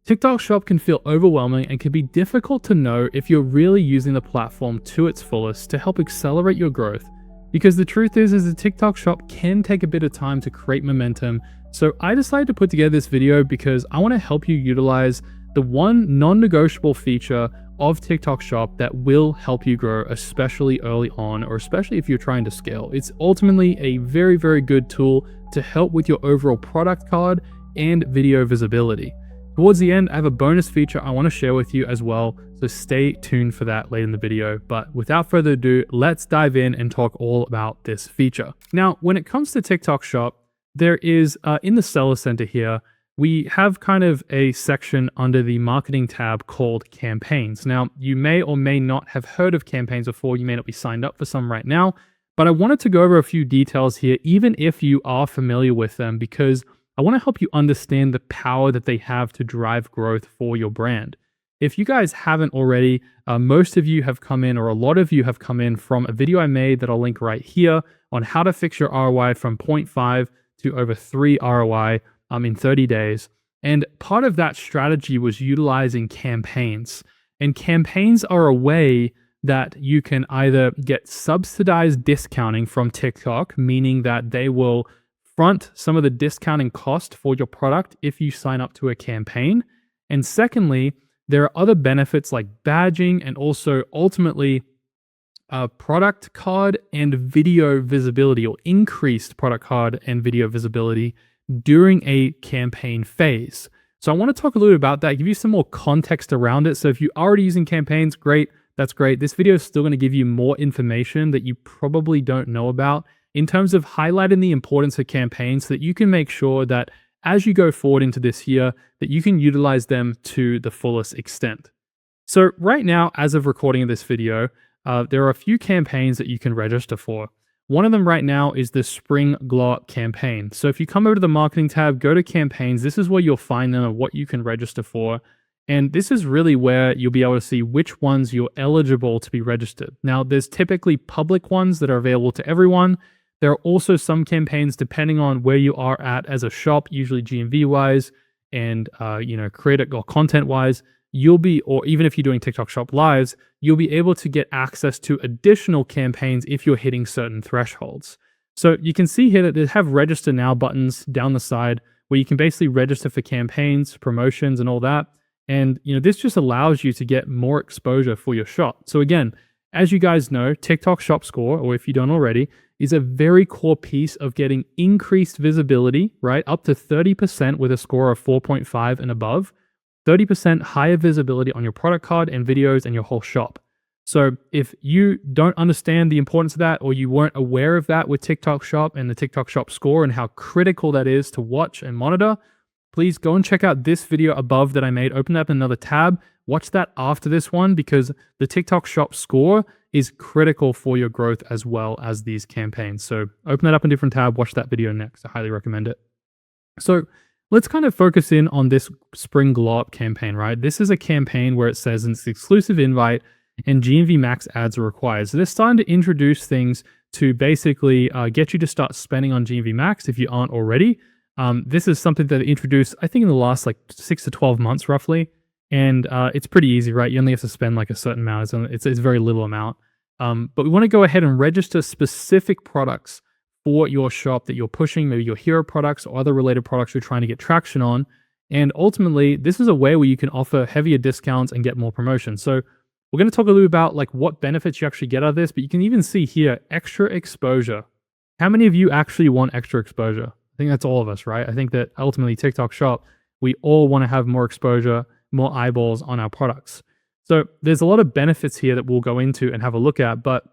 TikTok Shop can feel overwhelming and can be difficult to know if you're really using the platform to its fullest to help accelerate your growth. Because the truth is the TikTok Shop can take a bit of time to create momentum. So I decided to put together this video because I want to help you utilize the one non-negotiable feature of TikTok Shop that will help you grow, especially early on, or especially if you're trying to scale. It's ultimately a very, very good tool to help with your overall product card and video visibility. Towards the end, I have a bonus feature I want to share with you as well, so stay tuned for that later in the video. But without further ado, let's dive in and talk all about this feature. Now, when it comes to TikTok Shop, there is, in the Seller Center here, we have kind of a section under the marketing tab called campaigns. Now, you may or may not have heard of campaigns before. You may not be signed up for some right now, but I wanted to go over a few details here, even if you are familiar with them, because I want to help you understand the power that they have to drive growth for your brand. If you guys haven't already, most of you have come in, or a lot of you have come in from a video I made that I'll link right here on how to fix your ROI from 0.5 to over 3 ROI in 30 days. And part of that strategy was utilizing campaigns. And campaigns are a way that you can either get subsidized discounting from TikTok, meaning that they will front some of the discounting cost for your product if you sign up to a campaign. And secondly, there are other benefits like badging and also ultimately product card and video visibility, or increased product card and video visibility during a campaign phase. So I want to talk a little bit about that, give you some more context around it. So if you're already using campaigns, great, that's great. This video is still going to give you more information that you probably don't know about in terms of highlighting the importance of campaigns so that you can make sure that as you go forward into this year, that you can utilize them to the fullest extent. So right now, as of recording of this video, there are a few campaigns that you can register for. One of them right now is the Spring Glow campaign. So if you come over to the marketing tab, go to campaigns, this is where you'll find them and what you can register for. And this is really where you'll be able to see which ones you're eligible to be registered. Now, there's typically public ones that are available to everyone. There are also some campaigns depending on where you are at as a shop, usually GMV wise and creator or content wise. You'll be, or even if you're doing TikTok Shop Lives, you'll be able to get access to additional campaigns if you're hitting certain thresholds. So you can see here that they have register now buttons down the side where you can basically register for campaigns, promotions, and all that. And this just allows you to get more exposure for your shop. So again, as you guys know, TikTok Shop Score, or if you don't already, is a very core piece of getting increased visibility, right? Up to 30% with a score of 4.5 and above, 30% higher visibility on your product card and videos and your whole shop. So if you don't understand the importance of that, or you weren't aware of that with TikTok Shop and the TikTok Shop Score and how critical that is to watch and monitor, please go and check out this video above that I made. Open up another tab, watch that after this one, because the TikTok Shop Score is critical for your growth as well as these campaigns. So open that up in a different tab, watch that video next. I highly recommend it. So let's kind of focus in on this Spring Glow Up campaign, right? This is a campaign where it says it's an exclusive invite and GMV max ads are required. So they're starting to introduce things to basically get you to start spending on GMV max if you aren't already. This is something that they introduced, I think, in the last like 6 to 12 months roughly. And it's pretty easy, right? You only have to spend like a certain amount. It's a very little amount. But we want to go ahead and register specific products for your shop that you're pushing, maybe your hero products or other related products you're trying to get traction on. And ultimately, this is a way where you can offer heavier discounts and get more promotion. So we're going to talk a little about like what benefits you actually get out of this, but you can even see here, extra exposure. How many of you actually want extra exposure? I think that's all of us, right? I think that ultimately TikTok Shop, we all want to have more exposure, more eyeballs on our products. So there's a lot of benefits here that we'll go into and have a look at, but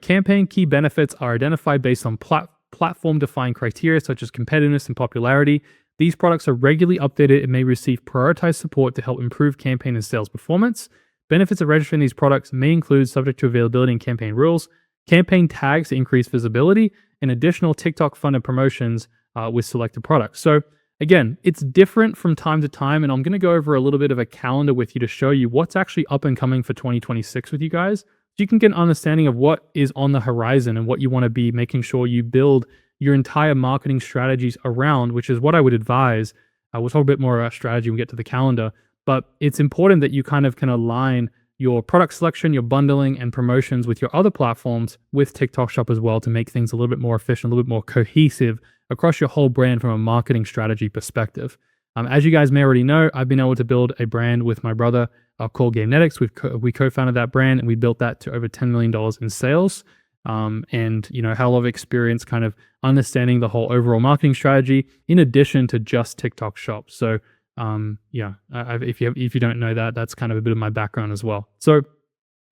campaign key benefits are identified based on platform-defined criteria such as competitiveness and popularity. These products are regularly updated and may receive prioritized support to help improve campaign and sales performance. Benefits of registering these products may include, subject to availability and campaign rules, campaign tags to increase visibility, and additional TikTok-funded promotions with selected products. So again, it's different from time to time, and I'm going to go over a little bit of a calendar with you to show you what's actually up and coming for 2026 with you guys. So you can get an understanding of what is on the horizon and what you want to be making sure you build your entire marketing strategies around, which is what I would advise We'll talk a bit more about strategy when we get to the calendar, but it's important that you kind of can align your product selection, your bundling and promotions with your other platforms with TikTok Shop as well to make things a little bit more efficient, a little bit more cohesive across your whole brand from a marketing strategy perspective. As you guys may already know, I've been able to build a brand with my brother called Gamenetics. We co-founded that brand and we built that to over $10 million in sales. And had a lot of experience kind of understanding the whole overall marketing strategy in addition to just TikTok Shop. So if you don't know that, that's kind of a bit of my background as well. So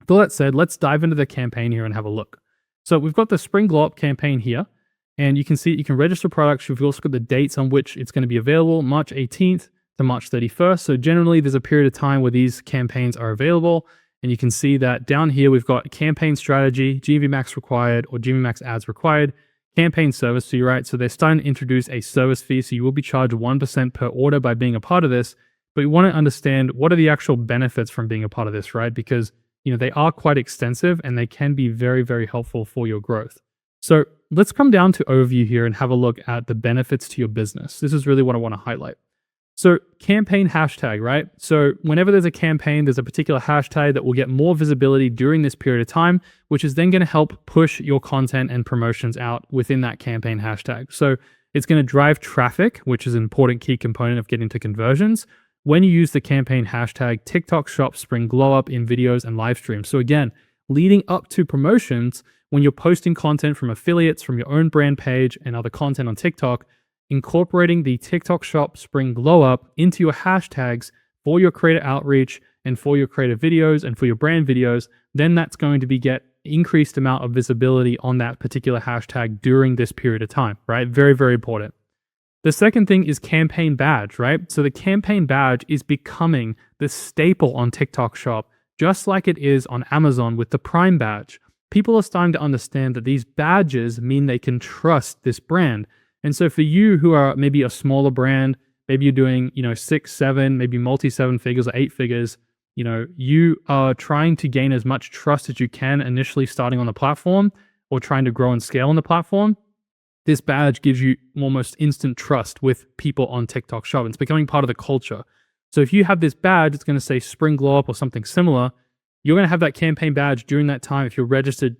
with all that said, let's dive into the campaign here and have a look. So we've got the Spring Glow Up campaign here, and you can see you can register products. We've also got the dates on which it's going to be available, March 18th to March 31st. So generally there's a period of time where these campaigns are available. And you can see that down here, we've got campaign strategy, GMV max required or GMV max ads required, campaign service fee, right? So they're starting to introduce a service fee. So you will be charged 1% per order by being a part of this. But we want to understand what are the actual benefits from being a part of this, right? Because they are quite extensive and they can be very, very helpful for your growth. So let's come down to overview here and have a look at the benefits to your business. This is really what I want to highlight. So campaign hashtag, right? So whenever there's a campaign, there's a particular hashtag that will get more visibility during this period of time, which is then going to help push your content and promotions out within that campaign hashtag. So it's going to drive traffic, which is an important key component of getting to conversions when you use the campaign hashtag TikTok Shop Spring Glow Up in videos and live streams. So again, leading up to promotions, when you're posting content from affiliates, from your own brand page and other content on TikTok, incorporating the TikTok Shop Spring Glow Up into your hashtags for your creator outreach and for your creative videos and for your brand videos, then that's going to get increased amount of visibility on that particular hashtag during this period of time, right? Very, very important. The second thing is campaign badge, right? So the campaign badge is becoming the staple on TikTok Shop, just like it is on Amazon with the Prime badge. People are starting to understand that these badges mean they can trust this brand. And so for you who are maybe a smaller brand, maybe you're doing, 6, 7, maybe multi 7 figures or 8 figures, you are trying to gain as much trust as you can initially starting on the platform or trying to grow and scale on the platform. This badge gives you almost instant trust with people on TikTok Shop. It's becoming part of the culture. So if you have this badge, it's going to say Spring Glow Up or something similar. You're going to have that campaign badge during that time if you're registered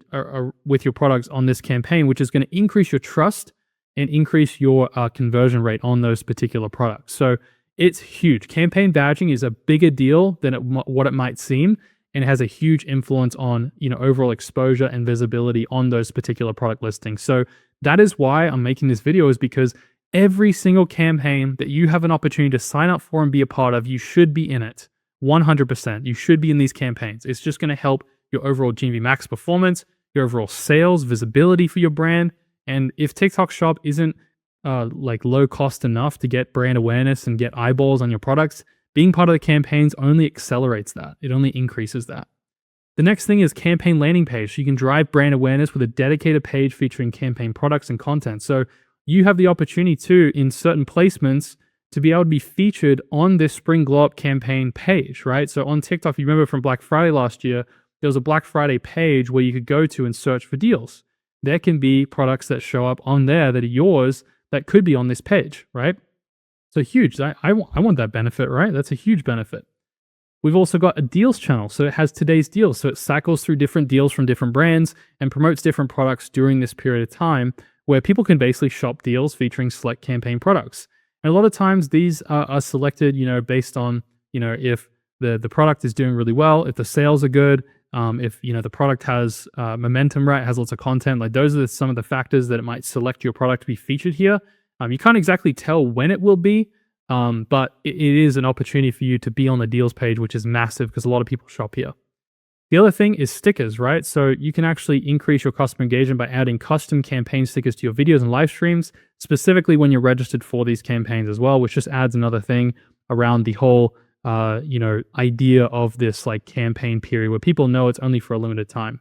with your products on this campaign, which is going to increase your trust and increase your conversion rate on those particular products. So it's huge. Campaign badging is a bigger deal than what it might seem, and it has a huge influence on overall exposure and visibility on those particular product listings. So that is why I'm making this video, is because every single campaign that you have an opportunity to sign up for and be a part of, you should be in it. 100%. You should be in these campaigns. It's just going to help your overall GMV max performance, your overall sales, visibility for your brand. And if TikTok Shop isn't low cost enough to get brand awareness and get eyeballs on your products, being part of the campaigns only accelerates that. It only increases that. The next thing is campaign landing page. So you can drive brand awareness with a dedicated page featuring campaign products and content. So you have the opportunity to, in certain placements, to be able to be featured on this Spring Glow Up campaign page, right? So on TikTok, if you remember from Black Friday last year, there was a Black Friday page where you could go to and search for deals. There can be products that show up on there that are yours that could be on this page, right? So huge. I want that benefit, right? That's a huge benefit. We've also got a deals channel. So it has today's deals. So it cycles through different deals from different brands and promotes different products during this period of time where people can basically shop deals featuring select campaign products. And a lot of times these are selected, based on, if the product is doing really well, if the sales are good, if the product has momentum, right, has lots of content. Like those are some of the factors that it might select your product to be featured here. You can't exactly tell when it will be, but it is an opportunity for you to be on the deals page, which is massive because a lot of people shop here. The other thing is stickers, right? So you can actually increase your customer engagement by adding custom campaign stickers to your videos and live streams, specifically when you're registered for these campaigns as well, which just adds another thing around the whole idea of this campaign period where people know it's only for a limited time.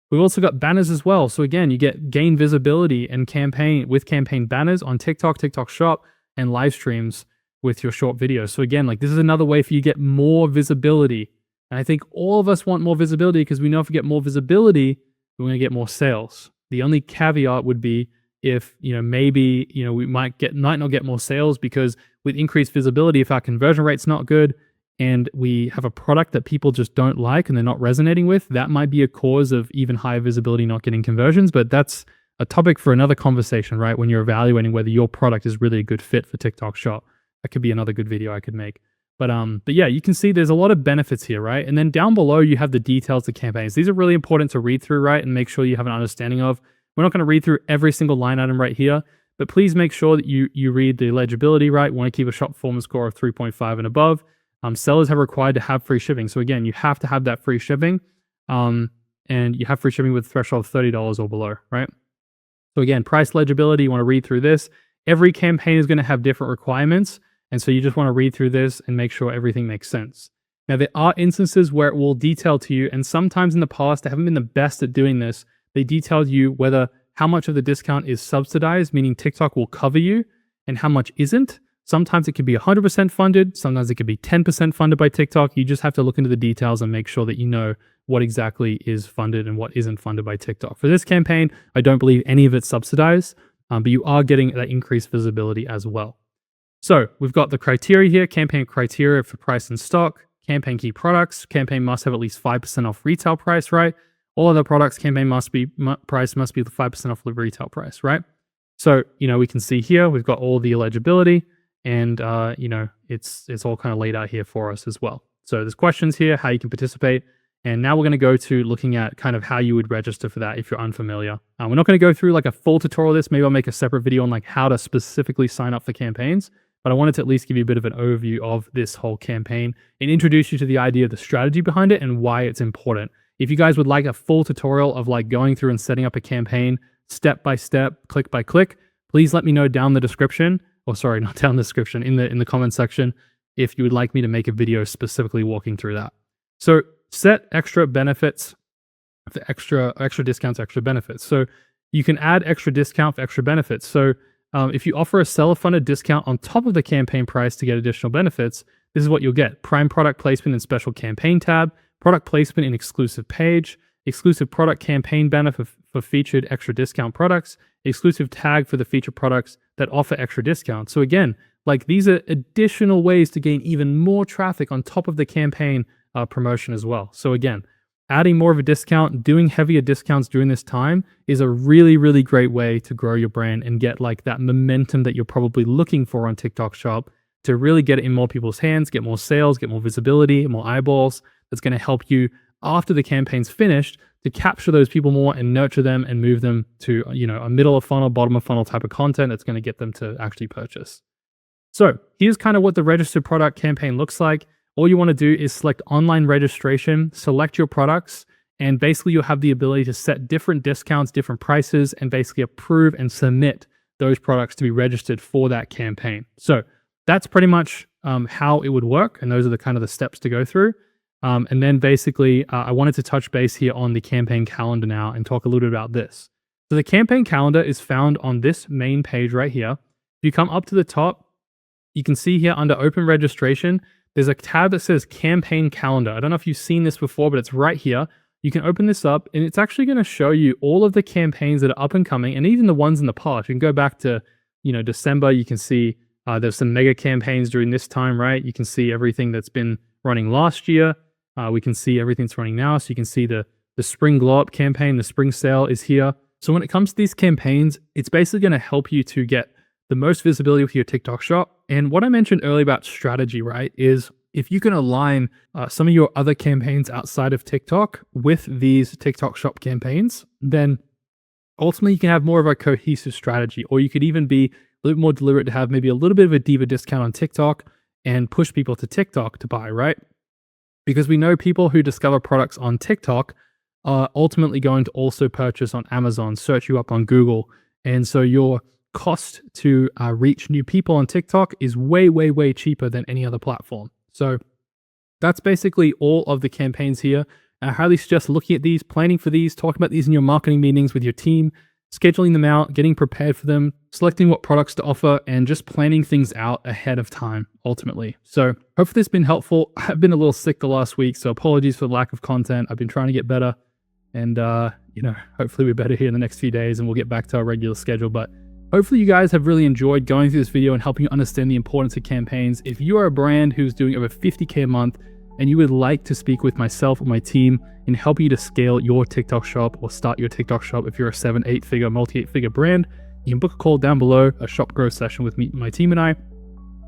We've also got banners as well. So again, you gain visibility and campaign banners on TikTok, TikTok Shop, and live streams with your short videos. So again, this is another way for you to get more visibility. And I think all of us want more visibility because we know if we get more visibility, we're going to get more sales. The only caveat would be if, maybe, we might not get more sales because with increased visibility, if our conversion rate's not good and we have a product that people just don't like and they're not resonating with, that might be a cause of even higher visibility not getting conversions. But that's a topic for another conversation, right? When you're evaluating whether your product is really a good fit for TikTok Shop. That could be another good video I could make. But yeah, you can see there's a lot of benefits here, right? And then down below, you have the details of campaigns. These are really important to read through, right? And make sure you have an understanding of. We're not going to read through every single line item right here, but please make sure that you read the eligibility, right? Want to keep a shop performance score of 3.5 and above. Sellers are required to have free shipping. So again, you have to have that free shipping. And you have free shipping with a threshold of $30 or below, right? So again, price legibility, you want to read through this. Every campaign is going to have different requirements. And so you just want to read through this and make sure everything makes sense. Now, there are instances where it will detail to you, and sometimes in the past, they haven't been the best at doing this. They detailed you whether how much of the discount is subsidized, meaning TikTok will cover you, and how much isn't. Sometimes it could be 100% funded. Sometimes it could be 10% funded by TikTok. You just have to look into the details and make sure that you know what exactly is funded and what isn't funded by TikTok. For this campaign, I don't believe any of it's subsidized, but you are getting that increased visibility as well. So we've got the criteria here, campaign criteria for price and stock, campaign key products, campaign must have at least 5% off retail price, right? All other products, campaign price must be the 5% off the retail price, right? So, we can see here, we've got all the eligibility and, it's all kind of laid out here for us as well. So there's questions here, how you can participate. And now we're going to go to looking at kind of how you would register for that if you're unfamiliar. We're not going to go through like a full tutorial of this. Maybe I'll make a separate video on like how to specifically sign up for campaigns. But I wanted to at least give you a bit of an overview of this whole campaign and introduce you to the idea of the strategy behind it and why it's important. If you guys would like a full tutorial of like going through and setting up a campaign step by step, click by click, please let me know down the description, or sorry, not down the description, in the comment section, if you would like me to make a video specifically walking through that. So set extra benefits for extra discounts, extra benefits. So you can add extra discount for extra benefits. So if you offer a seller-funded discount on top of the campaign price to get additional benefits, this is what you'll get. Prime product placement in special campaign tab, product placement in exclusive page, exclusive product campaign benefit for featured extra discount products, exclusive tag for the featured products that offer extra discounts. So again, like these are additional ways to gain even more traffic on top of the campaign promotion as well. So again, adding more of a discount, doing heavier discounts during this time is a really, really great way to grow your brand and get like that momentum that you're probably looking for on TikTok Shop to really get it in more people's hands, get more sales, get more visibility, more eyeballs. That's going to help you after the campaign's finished to capture those people more and nurture them and move them to, a middle of funnel, bottom of funnel type of content that's going to get them to actually purchase. So here's kind of what the registered product campaign looks like. All you want to do is select online registration, select your products, and basically you'll have the ability to set different discounts, different prices, and basically approve and submit those products to be registered for that campaign. So that's pretty much how it would work, and those are the kind of the steps to go through. And then basically, I wanted to touch base here on the campaign calendar now and talk a little bit about this. So the campaign calendar is found on this main page right here. If you come up to the top, you can see here under open registration, there's a tab that says campaign calendar. I don't know if you've seen this before, but it's right here. You can open this up and it's actually going to show you all of the campaigns that are up and coming and even the ones in the past. You can go back to, December. You can see there's some mega campaigns during this time, right? You can see everything that's been running last year. We can see everything that's running now. So you can see the spring glow up campaign, the spring sale is here. So when it comes to these campaigns, it's basically going to help you to get the most visibility with your TikTok shop. And what I mentioned earlier about strategy, right, is if you can align some of your other campaigns outside of TikTok with these TikTok shop campaigns, then ultimately you can have more of a cohesive strategy, or you could even be a little more deliberate to have maybe a little bit of a diva discount on TikTok and push people to TikTok to buy, right? Because we know people who discover products on TikTok are ultimately going to also purchase on Amazon, search you up on Google. And so your cost to reach new people on TikTok is way, way, way cheaper than any other platform. So that's basically all of the campaigns here. I highly suggest looking at these, planning for these, talking about these in your marketing meetings with your team, scheduling them out, getting prepared for them, selecting what products to offer, and just planning things out ahead of time, ultimately. So hopefully this has been helpful. I've been a little sick the last week, so apologies for the lack of content. I've been trying to get better, and hopefully we're better here in the next few days and we'll get back to our regular schedule. But Hopefully you guys have really enjoyed going through this video and helping you understand the importance of campaigns. If you are a brand who's doing over 50K a month and you would like to speak with myself or my team in helping you to scale your TikTok shop or start your TikTok shop, if you're a 7-8 figure, multi-8 figure brand, you can book a call down below, a shop growth session with me, my team and I.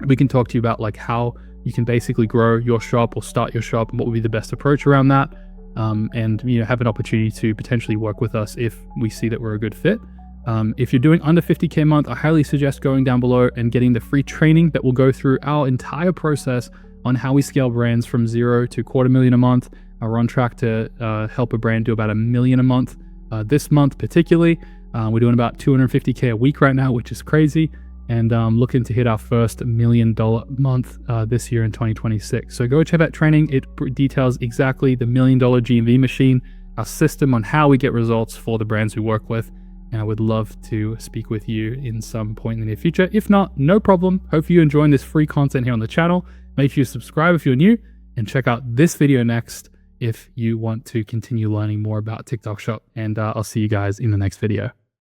We can talk to you about like how you can basically grow your shop or start your shop and what would be the best approach around that. And have an opportunity to potentially work with us if we see that we're a good fit. If you're doing under 50K a month, I highly suggest going down below and getting the free training that will go through our entire process on how we scale brands from 0 to $250,000 a month. We're on track to help a brand do about $1 million a month. This month particularly, we're doing about 250K a week right now, which is crazy. And looking to hit our first $1 million month this year in 2026. So go check that training. It details exactly the $1 million GMV machine, our system on how we get results for the brands we work with. And I would love to speak with you in some point in the near future. If not, no problem. Hopefully you're enjoying this free content here on the channel. Make sure you subscribe if you're new and check out this video next if you want to continue learning more about TikTok Shop. And I'll see you guys in the next video.